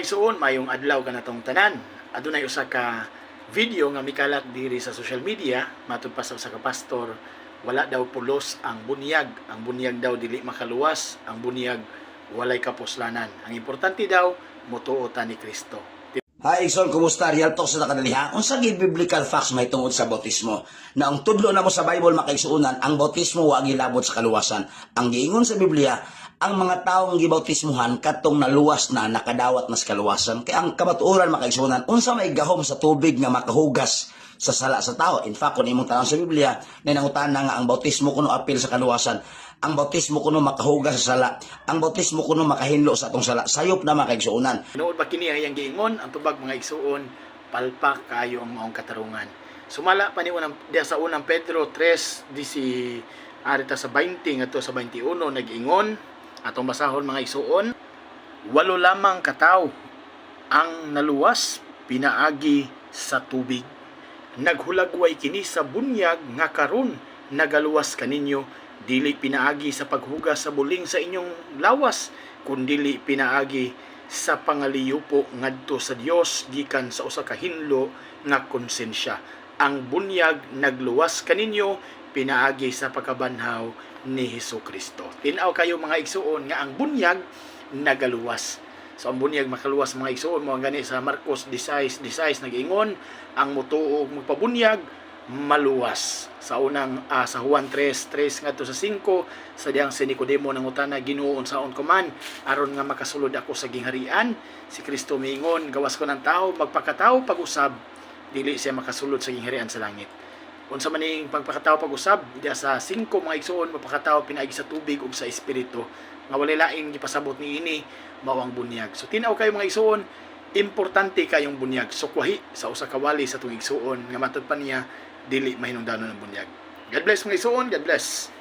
mga igsuon, mayong adlaw kanatong tanan. Adunay usa ka video nga mikalat diri sa social media matud pa sa usa ka pastor, wala daw pulos ang bunyag. Ang bunyag daw dili makaluwas, ang bunyag walay kapuslanan. Ang importante daw motuo ta ni Kristo. Hi, Igsoon, kumusta? Real talk sa nakadaliha. Kung sa biblical facts may tungod sa bautismo, na ang tudlo na mo sa Bible makaigsuunan, ang bautismo wa gilabot sa kaluwasan. Ang giingon sa Biblia, ang mga taong gibautismuhan katong naluwas na nakadawat na sa kaluwasan. Kaya ang kabatuoran makaigsuunan, unsa may gahom sa tubig nga makahugas sa sala sa tao. In fact, kung imong tanong sa Biblia, nanangutan na nga ang bautismo kuno apil sa kaluwasan. Ang bautismo kuno makahugas sa sala. Ang bautismo kuno makahinlo sa atong sala. Sayop na makaigsuunan. Nood ba kini ang giingon, ang tubag mga igsuon, palpak kayo ang maong katarungan. Sumala pa ni unang diya sa unang Pedro 3 di si arita sa 20 ngadto sa 21 nag-ingon atong basahon mga igsuon, walo lamang kataw ang naluwas pinaagi sa tubig. Naghulagway kini sa bunyag nga karon nagaluwas kaninyo, dili pinaagi sa paghugas sa buling sa inyong lawas, kundili pinaagi sa pangaliyupo ngadto sa Dios gikan sa usa ka hinlo nga konsensya. Ang bunyag nagluwas kaninyo pinaagi sa pagkabanhaw ni Hesukristo. Tinaw kayo mga igsuon nga ang bunyag nagaluwas. So ang bunyag makaluwas mga igsuon mo gani sa Marcos 16:16 nag-ingon ang mutuo magpabunyag maluwas. Sa unang sa Juan 3:3 ngadto sa 5 sa diyang si Nicodemo nangutana, Ginoo unsaon ko man aron nga makasulod ako sa gingharian? Si Kristo miingon, gawas ko ng tao magpakatao pag-usab, dili siya makasulod sa gingharian sa langit. Unsa man ning pagpakatao pag-usab, diya sa 5 mga igsoon magpakatao pinaagi sa tubig ug sa espiritu, nga walay laing gipasabot niini mao ang bunyag. So tinaw kayo mga igsoon, importante kayong bunyag. Sukwahi sa usa ka wali sa tuig igsoon nga matud pa niya dili mahinungdanon ang bunyag. God bless mga igsoon, God bless.